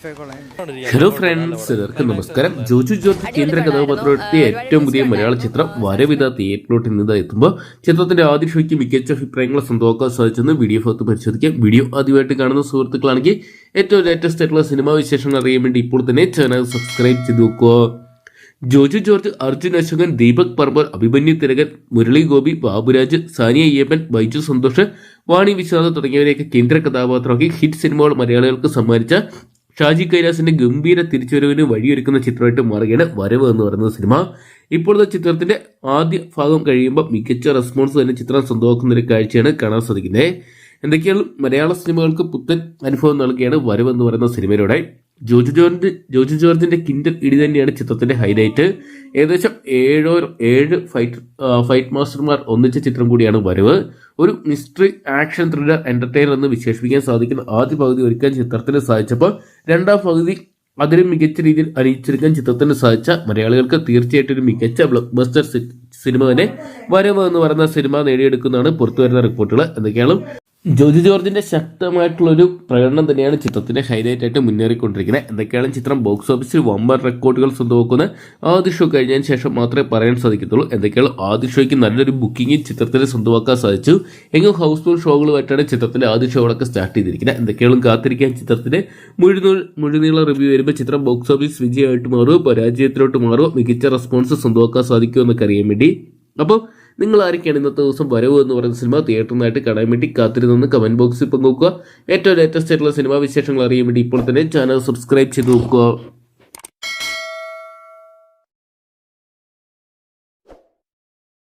Hello friends, എല്ലാവർക്കും നമസ്കാരം. Joju George കേന്ദ്ര കഥാപാത്രത്തെ ഏറ്റവും പുതിയ മലയാള ചിത്രം വരവിത തിയേറ്ററിലോട്ട് ഇന്ന് എത്തുമ്പോൾ ചിത്രത്തിന്റെ ആദ്യ ഷോയ്ക്ക് മികച്ച അഭിപ്രായങ്ങൾ സ്വന്തമാക്കാൻ സാധിച്ചെന്ന് വീഡിയോ ഭാഗത്ത് പരിശോധിക്കാം. വീഡിയോ ആദ്യമായിട്ട് കാണുന്ന സുഹൃത്തുക്കളാണെങ്കിൽ ഏറ്റവും ലേറ്റസ്റ്റ് ആയിട്ടുള്ള സിനിമാ വിശേഷങ്ങൾ അറിയാൻ വേണ്ടി ഇപ്പോൾ തന്നെ ചാനൽ സബ്സ്ക്രൈബ് ചെയ്ത് നോക്കുക. ജോജു ജോർജ്, അർജുൻ അശോകൻ, ദീപക് പർമർ, അഭിമന്യു തിലകൻ, മുരളി ഗോപി, ബാബുരാജ്, സാനിയ അയ്യപ്പൻ, ബൈജു സന്തോഷ്, വാണി വിശ്വനാഥ് തുടങ്ങിയവരെയൊക്കെ കേന്ദ്ര കഥാപാത്രമാക്കി ഹിറ്റ് സിനിമകൾ മലയാളികൾക്ക് സമ്മാനിച്ച ഷാജി കൈലാസിന്റെ ഗംഭീര തിരിച്ചുവരവിന് വഴിയൊരുക്കുന്ന ചിത്രമായിട്ട് മാറുകയാണ് വരവ് എന്ന് പറയുന്ന സിനിമ. ഇപ്പോഴത്തെ ചിത്രത്തിന്റെ ആദ്യ ഭാഗം കഴിയുമ്പോൾ മികച്ച റെസ്പോൺസ് തന്നെ ചിത്രം സ്വന്തമാക്കുന്ന ഒരു കാഴ്ചയാണ് കാണാൻ സാധിക്കുന്നത്. എന്തൊക്കെയാണ് മലയാള സിനിമകൾക്ക് പുത്തൻ അനുഭവം നൽകുകയാണ് വരവ് എന്ന് പറയുന്ന സിനിമയിലൂടെ. ജോജു ജോർജിന്റെ കിൻഡൽ ഇടി തന്നെയാണ് ചിത്രത്തിന്റെ ഹൈലൈറ്റ്. ഏകദേശം 7 ഫൈറ്റ് മാസ്റ്റർമാർ ഒന്നിച്ച ചിത്രം കൂടിയാണ് വരവ്. ഒരു മിസ്റ്ററി ആക്ഷൻ ത്രില്ലർ എന്റർടൈനർ എന്ന് വിശേഷിപ്പിക്കാൻ സാധിക്കുന്ന ആദ്യ പകുതി ഒരുക്കാൻ ചിത്രത്തിന് സാധിച്ചപ്പോൾ രണ്ടാം പകുതി അതിലും മികച്ച രീതിയിൽ അണിയിച്ചെടുക്കാൻ ചിത്രത്തിന് സാധിച്ച മലയാളികൾക്ക് തീർച്ചയായിട്ടും ഒരു മികച്ച ബ്ലോക്ക് ബസ്റ്റർ സിനിമ തന്നെ വരവ് എന്ന് പറയുന്ന സിനിമ നേടിയെടുക്കുന്നതാണ് പുറത്തുവരുന്ന റിപ്പോർട്ടുകൾ. എന്തൊക്കെയാണ് ജോജു ജോർജിന്റെ ശക്തമായിട്ടുള്ളൊരു പ്രകടനം തന്നെയാണ് ചിത്രത്തിന്റെ ഹൈലൈറ്റ് ആയിട്ട് മുന്നേറിക്കൊണ്ടിരിക്കുന്നത്. എന്തൊക്കെയാണ് ചിത്രം ബോക്സ് ഓഫീസിൽ വമ്പൻ റെക്കോർഡുകൾ സ്വന്തമാക്കുന്ന ആദ്യ ഷോ കഴിഞ്ഞതിന് ശേഷം മാത്രമേ പറയാൻ സാധിക്കത്തുള്ളൂ. എന്തൊക്കെയാണ് ആദ്യ ഷോയ്ക്ക് നല്ലൊരു ബുക്കിംഗ് ചിത്രത്തിന് സ്വന്തമാക്കാൻ സാധിച്ചു. എങ്കിലും ഹൗസ്ഫുൾ ഷോകളുമായിട്ടാണ് ചിത്രത്തിന്റെ ആദ്യ ഷോകളൊക്കെ സ്റ്റാർട്ട് ചെയ്തിരിക്കുന്നത്. എന്തൊക്കെയാണ് കാത്തിരിക്കാൻ ചിത്രത്തിന്റെ മുഴുനീള റിവ്യൂ വരുമ്പോൾ ചിത്രം ബോക്സ് ഓഫീസ് വിജയമായിട്ട് മാറുമോ, പരാജയത്തിലോട്ട് മാറുമോ, മികച്ച റെസ്പോൺസ് സ്വന്തമാക്കാൻ സാധിക്കുമോ എന്നൊക്കെ അറിയാൻ വേണ്ടി. അപ്പോൾ നിങ്ങൾ ആരൊക്കെയാണ് ഇന്നത്തെ ദിവസം വരവ് എന്ന് പറയുന്ന സിനിമ തിയേറ്ററിനായിട്ട് കാണാൻ വേണ്ടി കാത്തിരുന്നെന്ന് കമന്റ് ബോക്സിൽ പങ്കുവെക്കുക. ഏറ്റവും ലേറ്റസ്റ്റ് ആയിട്ടുള്ള സിനിമാ വിശേഷങ്ങൾ അറിയാൻ വേണ്ടി ഇപ്പോൾ തന്നെ ചാനൽ സബ്സ്ക്രൈബ് ചെയ്ത് നോക്കുക.